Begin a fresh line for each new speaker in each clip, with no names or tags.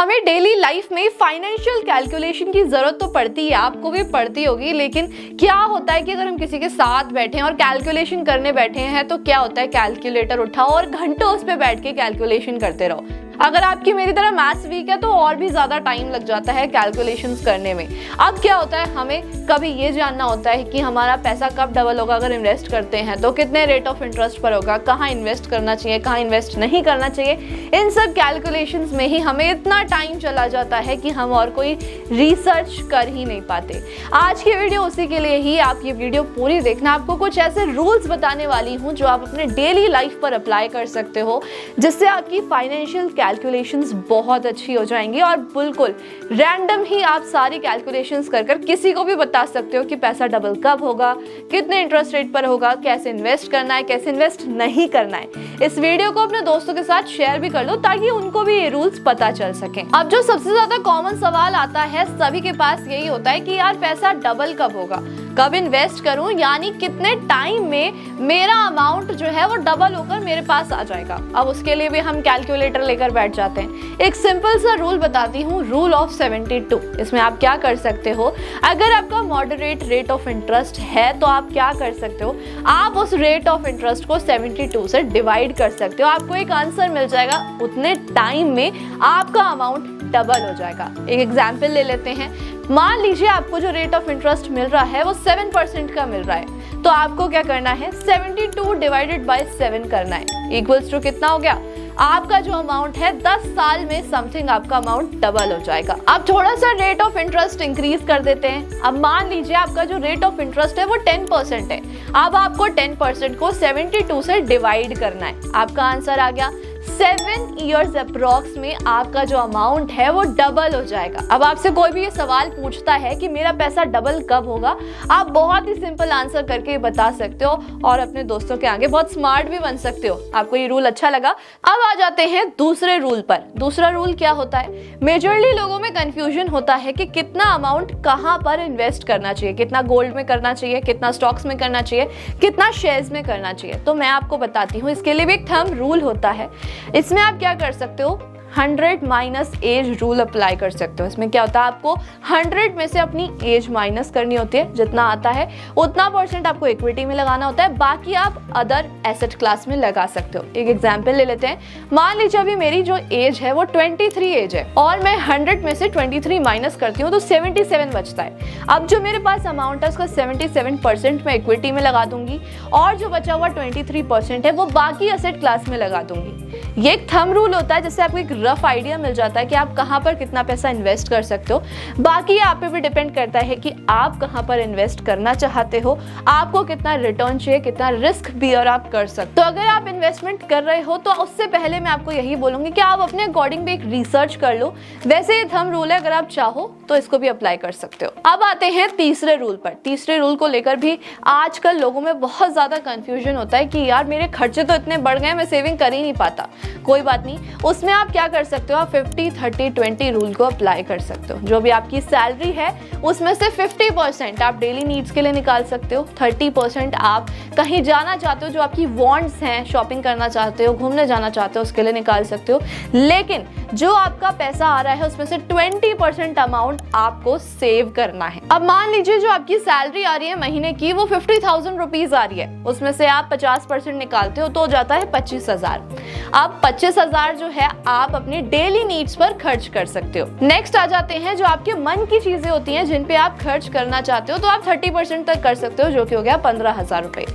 हमें daily life में financial calculation की जरूरत तो पड़ती है, आपको भी पड़ती होगी। लेकिन क्या होता है कि अगर हम किसी के साथ बैठे हैं और कैलकुलेशन करने बैठे हैं तो क्या होता है, कैलकुलेटर उठाओ और घंटों उस पर बैठ के कैलकुलेशन करते रहो। अगर आपकी मेरी तरह मैथ्स वीक है तो और भी ज्यादा टाइम लग जाता है कैलकुलेशंस करने में। अब क्या होता है, हमें कभी ये जानना होता है कि हमारा पैसा कब डबल होगा अगर इन्वेस्ट करते हैं तो कितने रेट ऑफ इंटरेस्ट पर होगा, कहाँ इन्वेस्ट करना चाहिए, कहाँ इन्वेस्ट नहीं करना चाहिए। इन सब कैलकुलेशंस में ही हमें इतना टाइम चला जाता है कि हम और कोई रिसर्च कर ही नहीं पाते। आज की वीडियो उसी के लिए ही, आप ये वीडियो पूरी देखना। आपको कुछ ऐसे रूल्स बताने वाली हूँ जो आप अपने डेली लाइफ पर अप्लाई कर सकते हो, जिससे आपकी फाइनेंशियल कैलकुलेशंस बहुत अच्छी हो जाएंगी और बिल्कुल रैंडम ही आप सारी कैलकुलेशंस कर किसी को भी बता सकते हो कि पैसा डबल कब होगा, कितने इंटरेस्ट रेट पर होगा, कैसे इन्वेस्ट करना है, कैसे इन्वेस्ट नहीं करना है। इस वीडियो को अपने दोस्तों के साथ शेयर भी कर लो ताकि उनको भी ये रूल्स पता चल सके। अब जो सबसे ज्यादा कॉमन सवाल आता है सभी के पास यही होता है कि यार पैसा डबल कब होगा, कब इन्वेस्ट करूं, यानी कितने टाइम में मेरा अमाउंट जो है वो डबल होकर मेरे पास आ जाएगा। अब उसके लिए भी हम कैलकुलेटर लेकर बैठ जाते हैं। एक सिंपल सा रूल बताती हूँ, रूल ऑफ 72। इसमें आप क्या कर सकते हो, अगर आपका मॉडरेट रेट ऑफ इंटरेस्ट है तो आप क्या कर सकते हो, आप उस रेट ऑफ इंटरेस्ट को 72 से डिवाइड कर सकते हो। आपको एक आंसर मिल जाएगा, उतने टाइम में आपका अमाउंट डबल हो जाएगा। एक एग्जाम्पल ले लेते हैं। मान लीजिए आपको जो रेट ऑफ इंटरेस्ट मिल रहा है वो 7% का मिल रहा है, तो आपको क्या करना है, 72 डिवाइडेड बाय 7 करना है। इक्वल्स टू कितना हो गया, आपका जो अमाउंट है 10 साल में समथिंग आपका अमाउंट डबल हो जाएगा। अब थोड़ा सा रेट ऑफ इंटरेस्ट इंक्रीज कर देते हैं। अब मान लीजिए आपका जो रेट ऑफ इंटरेस्ट है वो 10% है। अब आपको 10% को 72 से डिवाइड करना है। आपका आंसर आ गया 7 ईयर्स अप्रॉक्स में आपका जो अमाउंट है वो डबल हो जाएगा। अब आपसे कोई भी ये सवाल पूछता है कि मेरा पैसा डबल कब होगा, आप बहुत ही सिंपल आंसर करके बता सकते हो और अपने दोस्तों के आगे बहुत स्मार्ट भी बन सकते हो। आपको ये रूल अच्छा लगा। अब आ जाते हैं दूसरे रूल पर। दूसरा रूल क्या होता है, मेजरली लोगों में कंफ्यूजन होता है कि कितना अमाउंट कहाँ पर इन्वेस्ट करना चाहिए, कितना गोल्ड में करना चाहिए, कितना स्टॉक्स में करना चाहिए, कितना शेयर्स में करना चाहिए। तो मैं आपको बताती हूँ, इसके लिए भी एक थंब रूल होता है। इसमें आप क्या कर सकते हो, 100 माइनस एज रूल अप्लाई कर सकते हो। इसमें क्या होता है, आपको 100 में से अपनी एज माइनस करनी होती है, जितना आता है उतना % आपको इक्विटी में लगाना होता है, बाकी आप अदर एसेट क्लास में लगा सकते हो। एक एग्जांपल ले लेते हैं। मान लीजिए अभी मेरी जो एज है वो 23 एज है और मैं 100 में से 23 माइनस करती हूँ तो 77 बचता है। अब जो मेरे पास अमाउंट है उसका 77% मैं इक्विटी में लगा दूंगी और जो बचा हुआ 23% है वो बाकी एसेट क्लास में लगा दूंगी। ये एक थंब रूल होता है, जिससे आपको एक रफ आइडिया मिल जाता है कि आप कहां पर कितना पैसा इन्वेस्ट कर सकते हो। बाकी आप पे भी डिपेंड करता है कि आप कहां पर इन्वेस्ट करना चाहते हो, आपको कितना रिटर्न चाहिए, कितना रिस्क बियर आप कर सकते हो। तो अगर आप इन्वेस्टमेंट कर रहे हो तो उससे पहले मैं आपको यही बोलूंगी कि आप अपने अकॉर्डिंग भी एक रिसर्च कर लो। वैसे ये थंब रूल है, अगर आप चाहो तो इसको भी अप्लाई कर सकते हो। अब आते हैं तीसरे रूल पर। तीसरे रूल को लेकर भी आजकल लोगों में बहुत ज्यादा कंफ्यूजन होता है कि यार मेरे खर्चे तो इतने बढ़ गए, मैं सेविंग कर ही नहीं पाता। कोई बात नहीं, उसमें आप क्या कर सकते हो, आप 50-30-20 रूल को अप्लाई कर सकते हो। जो भी आपकी सैलरी है उसमें से 50% आप डेली नीड्स के लिए निकाल सकते हो, 30% आप कहीं जाना चाहते हो, जो आपकी वांट्स हैं, शॉपिंग करना चाहते हो, घूमने जाना चाहते हो, उसके लिए निकाल सकते हो। लेकिन जो आपका पैसा आ रहा है उसमें से 20% अमाउंट आपको सेव करना है। अब मान लीजिए जो आपकी सैलरी आ रही है महीने की वो 50,000 रुपीज आ रही है, उसमें से आप 50% निकालते हो तो हो जाता है 25,000। अब 25,000 जो है आप अपनी डेली नीड्स पर खर्च कर सकते हो। नेक्स्ट आ जाते हैं जो आपके मन की चीजें होती हैं जिन पे आप खर्च करना चाहते हो, तो आप 30% तक कर सकते हो, जो कि हो गया 15,000 रुपए।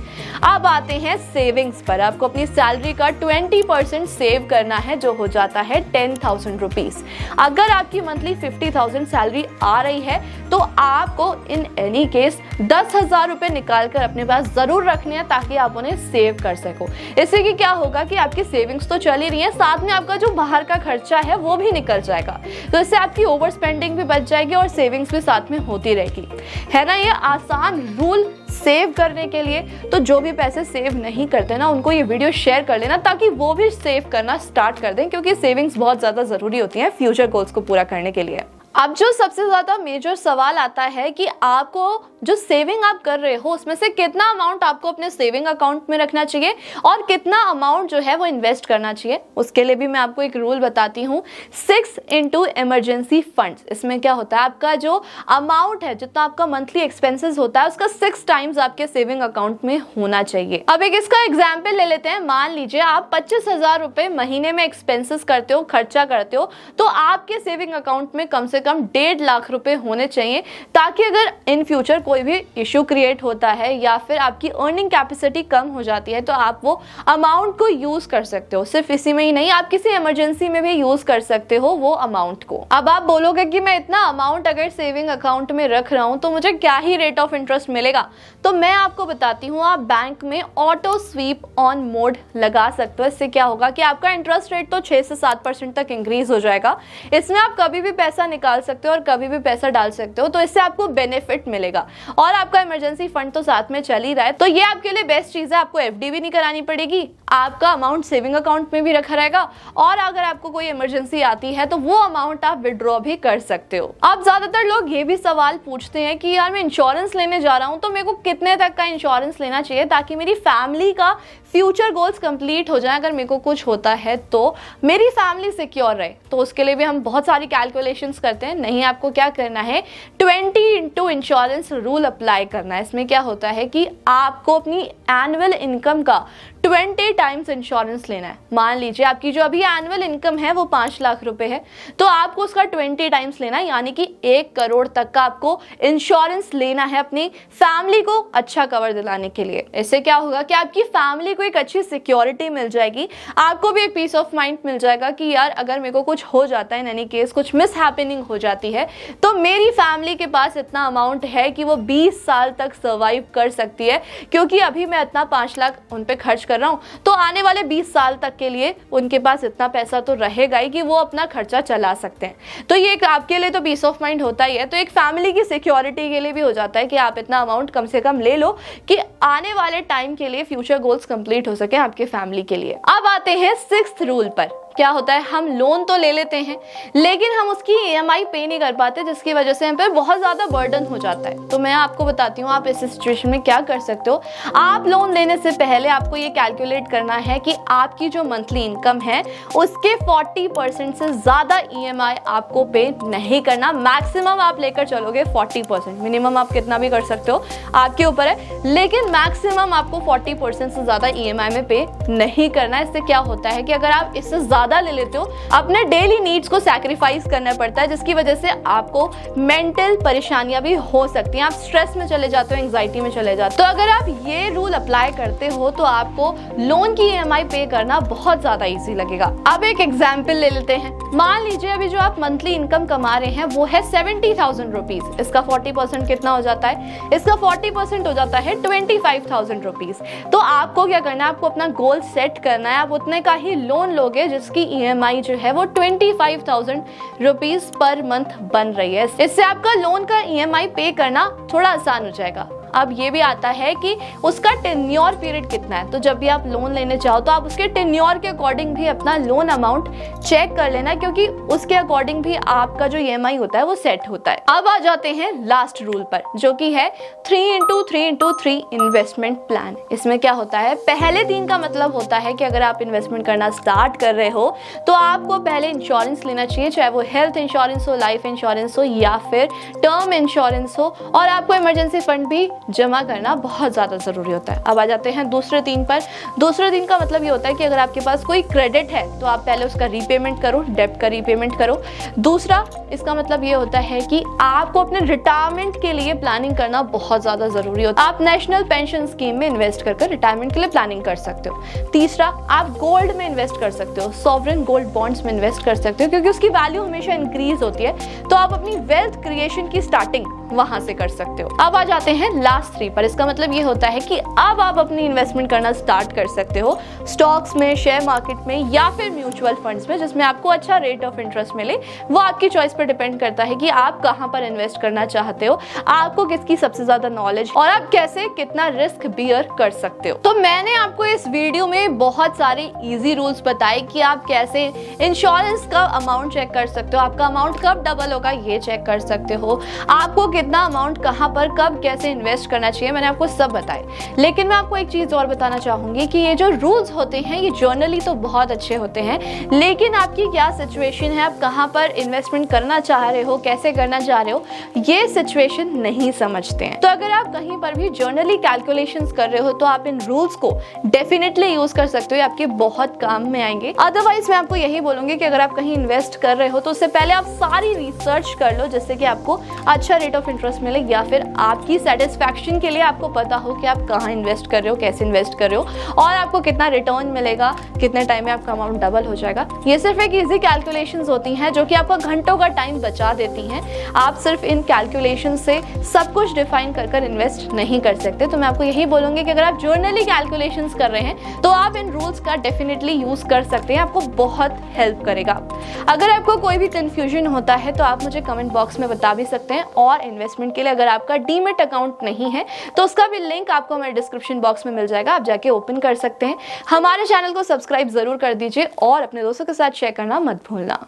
अब आते हैं सेविंग्स पर। आपको अपनी सैलरी का 20% सेव करना है, जो हो जाता है 10,000 रुपीज। अगर आपकी मंथली 50,000 सैलरी आ रही है तो आपको इन एनी केस 10,000 रुपए निकाल कर अपने पास जरूर रखने हैं ताकि आप उन्हें सेव कर सको। इससे कि क्या होगा कि आपकी सेविंग्स तो चल ही रही है, साथ में आपका जो बाहर का खर्चा है वो भी निकल जाएगा। तो इससे आपकी ओवर स्पेंडिंग भी बच जाएगी और सेविंग्स भी साथ में होती रहेगी, है ना। ये आसान रूल सेव करने के लिए, तो जो भी पैसे सेव नहीं करते ना उनको ये वीडियो शेयर कर लेना ताकि वो भी सेव करना स्टार्ट कर दें, क्योंकि सेविंग्स बहुत ज्यादा जरूरी होती है फ्यूचर गोल्स को पूरा करने के लिए। अब जो सबसे ज्यादा मेजर सवाल आता है कि आपको जो सेविंग आप कर रहे हो उसमें से कितना अमाउंट आपको अपने सेविंग अकाउंट में रखना चाहिए और कितना अमाउंट जो है वो इन्वेस्ट करना चाहिए। उसके लिए भी मैं आपको एक रूल बताती हूँ, 6 into इमरजेंसी फंड्स। इसमें क्या होता है, आपका जो अमाउंट है, जितना आपका मंथली एक्सपेंसेस होता है उसका 6 टाइम्स आपके सेविंग अकाउंट में होना चाहिए। अब एक इसका एग्जाम्पल ले लेते हैं। मान लीजिए आप 25,000 रुपए महीने में एक्सपेंसेस करते हो, खर्चा करते हो, तो आपके सेविंग अकाउंट में कम से कम 1.5 लाख रुपए होने चाहिए, ताकि अगर इन फ्यूचर कोई भी इशू क्रिएट होता है या फिर आपकी अर्निंग कैपेसिटी कम हो जाती है तो आप वो अमाउंट को यूज कर सकते हो। सिर्फ इसी में ही नहीं, आप किसी इमरजेंसी में भी यूज कर सकते हो वो अमाउंट को। अब आप बोलोगे कि मैं इतना अमाउंट अगर सेविंग अकाउंट में रख रहा हूं तो मुझे क्या ही रेट ऑफ इंटरेस्ट मिलेगा, तो मैं आपको बताती हूँ, आप बैंक में ऑटो स्वीप ऑन मोड लगा सकते हो। इससे क्या होगा कि आपका इंटरेस्ट रेट तो 6 से 7% तक इंक्रीज हो जाएगा। इसमें आप कभी भी पैसा निकाल सकते हो और कभी भी पैसा डाल सकते हो, तो इससे आपको बेनिफिट मिलेगा और आपका इमरजेंसी फंड तो साथ में चल ही रहा है। तो ये आपके लिए बेस्ट चीज है। आपको एफडी भी नहीं करानी पड़ेगी, आपका अमाउंट सेविंग अकाउंट में भी रखा रहेगा और अगर आपको कोई इमरजेंसी आती है तो वो अमाउंट आप विड्रॉ भी कर सकते हो। अब ज्यादातर लोग ये भी सवाल पूछते हैं कि यार मैं इंश्योरेंस लेने जा रहा हूँ तो मेरे को कितने तक का इंश्योरेंस लेना चाहिए ताकि मेरी फैमिली का फ्यूचर गोल्स कंप्लीट हो जाए, अगर मेरे को कुछ होता है तो मेरी फैमिली सिक्योर रहे। तो उसके लिए भी हम बहुत सारी कैलकुलेशंस करते हैं। नहीं, आपको क्या करना है, 20 into इंश्योरेंस रूल अप्लाई करना है। इसमें क्या होता है कि आपको अपनी एनुअल इनकम का 20 टाइम्स इंश्योरेंस लेना है। मान लीजिए आपकी जो अभी एनुअल इनकम है वो 5 लाख रुपए है, तो आपको उसका 20 टाइम्स लेना है, यानी कि 1 करोड़ तक का आपको इंश्योरेंस लेना है अपनी फैमिली को अच्छा कवर दिलाने के लिए। इससे क्या होगा कि आपकी फैमिली को एक अच्छी सिक्योरिटी मिल जाएगी, आपको भी एक पीस ऑफ माइंड मिल जाएगा कि यार अगर मेरे को कुछ हो जाता है, इन एनी केस कुछ मिस हैपनिंग हो जाती है, तो मेरी फैमिली के पास इतना अमाउंट है कि वो 20 साल तक सर्वाइव कर सकती है। क्योंकि अभी मैं इतना 5 लाख उन पे खर्च कर रहा हूं, तो आने वाले 20 साल तक के लिए उनके पास इतना पैसा तो रहेगा ही कि वो अपना खर्चा चला सकते हैं। तो ये एक आपके लिए तो पीस ऑफ माइंड होता ही है, तो एक फैमिली की सिक्योरिटी के लिए भी हो जाता है कि आप इतना अमाउंट कम से कम ले लो कि आने वाले टाइम के लिए फ्यूचर गोल्स कंप्लीट हो सके आपके फैमिली के लिए। अब आते हैं 6th रूल पर। क्या होता है, हम लोन तो ले लेते हैं लेकिन हम उसकी EMI पे नहीं कर पाते, जिसकी वजह से हम पे बहुत ज्यादा बर्डन हो जाता है। तो मैं आपको बताती हूँ आप इस सिचुएशन में क्या कर सकते हो। आप लोन लेने से पहले आपको ये कैलकुलेट करना है कि आपकी जो मंथली इनकम है उसके 40% से ज्यादा EMI आपको पे नहीं करना। मैक्सिमम आप लेकर चलोगे 40%, मिनिमम आप कितना भी कर सकते हो आपके ऊपर है, लेकिन मैक्सिमम आपको 40% से ज्यादा EMI में पे नहीं करना। इससे क्या होता है कि अगर आप इससे ज्यादा ले लेते हो, अपने डेली नीड्स को सैक्रिफाइस करना पड़ता है, जिसकी वजह से आपको मेंटल परेशानियां भी हो सकती हैं। आप स्ट्रेस में चले जाते हो, एंजाइटी में चले जाते हो। तो अगर आप ये रूल अप्लाई करते हो तो आपको लोन की EMI पे करना बहुत ज्यादा इजी लगेगा। अब एक एग्जाम्पल ले लेते हैं। मान लीजिए अभी जो आप मंथली इनकम कमा रहे हैं वो है 70,000 रुपीज। इसका 40% कितना हो जाता है, इसका 40% हो जाता है 25,000 रुपीज। तो आपको क्या करना है, आपको अपना गोल सेट करना है। आप उतने का ही लोन लोगे जिसकी EMI जो है वो 25,000 रुपीज पर मंथ बन रही है। इससे आपका लोन का EMI पे करना थोड़ा आसान हो जाएगा। अब ये भी आता है कि उसका टेन्योर पीरियड कितना है। तो जब भी आप लोन लेने चाहो तो आप उसके टेन्योर के अकॉर्डिंग भी अपना लोन अमाउंट चेक कर लेना, क्योंकि उसके अकॉर्डिंग भी आपका जो EMI होता है वो सेट होता है। अब आ जाते हैं लास्ट रूल पर, जो कि है 3x3x3 इन्वेस्टमेंट प्लान। इसमें क्या होता है, पहले 3 का मतलब होता है कि अगर आप इन्वेस्टमेंट करना स्टार्ट कर रहे हो तो आपको पहले इंश्योरेंस लेना चाहिए, चाहे वो हेल्थ इंश्योरेंस हो, लाइफ इंश्योरेंस हो या फिर टर्म इंश्योरेंस हो, और आपको इमरजेंसी फंड भी जमा करना बहुत ज्यादा जरूरी होता है। अब आ जाते हैं दूसरे 3 पर। दूसरे 3 का मतलब ये होता है कि अगर आपके पास कोई क्रेडिट है तो आप पहले उसका रीपेमेंट करो, डेब्ट का रीपेमेंट करो। दूसरा इसका मतलब ये होता है कि आपको अपने रिटायरमेंट के लिए प्लानिंग करना बहुत ज्यादा जरूरी होता है। आप नेशनल पेंशन स्कीम में इन्वेस्ट कर रिटायरमेंट के लिए प्लानिंग कर सकते हो। तीसरा, आप गोल्ड में इन्वेस्ट कर सकते हो, सॉवरेन गोल्ड बॉन्ड्स में इन्वेस्ट कर सकते हो, क्योंकि उसकी वैल्यू हमेशा इंक्रीज होती है। तो आप अपनी वेल्थ क्रिएशन की स्टार्टिंग वहां से कर सकते हो। अब आ जाते हैं क्लास 3 पर। इसका मतलब ये होता है कि अब आप अपनी इन्वेस्टमेंट करना स्टार्ट कर सकते हो स्टॉक्स में, शेयर मार्केट में या फिर म्यूचुअल फंड्स में, जिसमें आपको अच्छा रेट ऑफ इंटरेस्ट मिले। वो आपकी चॉइस पर डिपेंड करता है कि आप कहां पर इन्वेस्ट करना चाहते हो, आपको किसकी सबसे ज्यादा नॉलेज और आप कैसे कितना रिस्क बियर कर सकते हो। तो मैंने आपको इस वीडियो में बहुत सारे इजी रूल्स बताए कि आप कैसे इंश्योरेंस का अमाउंट चेक कर सकते हो, आपका अमाउंट कब डबल होगा ये चेक कर सकते हो, आपको कितना अमाउंट कहां पर कब कैसे इन्वेस्ट करना चाहिए, मैंने आपको सब बताए। लेकिन मैं आपको एक चीज और बताना चाहूंगी कि ये जो रूल्स होते हैं ये जर्नली तो बहुत अच्छे होते हैं, लेकिन आपकी क्या सिचुएशन है, आप कहां पर इन्वेस्टमेंट करना चाह रहे हो, कैसे करना चाह रहे हो, ये सिचुएशन नहीं समझते हैं। तो अगर आप कहीं पर भी जर्नली कैलकुलेशंस कर रहे हो तो आप इन रूल्स को डेफिनेटली यूज कर सकते हो, आपके बहुत काम में आएंगे। अदरवाइज मैं आपको यही बोलूंगी कि अगर आप कहीं इन्वेस्ट कर रहे हो तो उससे पहले आप सारी रिसर्च कर लो, जिससे कि आपको अच्छा रेट ऑफ इंटरेस्ट मिले या फिर आपकी सेटिस्फैक्शन के लिए आपको पता हो कि आप कहाँ इन्वेस्ट कर रहे हो, कैसे इन्वेस्ट कर रहे हो और आपको कितना रिटर्न मिलेगा, कितने टाइम में आपका अमाउंट डबल हो जाएगा। ये सिर्फ एक इजी कैलकुलेशंस होती हैं जो कि आपका घंटों का टाइम बचा देती हैं। आप सिर्फ इन कैलकुलेशन से सब कुछ डिफाइन कर इन्वेस्ट नहीं कर सकते। तो मैं आपको यही बोलूंगी कि अगर आप जर्नली कैलकुलेशंस कर रहे हैं तो आप इन रूल्स का डेफिनेटली यूज कर सकते हैं, आपको बहुत हेल्प करेगा। अगर आपको कोई भी कंफ्यूजन होता है तो आप मुझे कमेंट बॉक्स में बता भी सकते हैं, और इन्वेस्टमेंट के लिए अगर आपका डीमैट अकाउंट नहीं है तो उसका भी लिंक आपको हमारे डिस्क्रिप्शन बॉक्स में मिल जाएगा, आप जाके ओपन कर सकते हैं। हमारे चैनल को सब्सक्राइब जरूर कर दीजिए और अपने दोस्तों के साथ शेयर करना मत भूलना।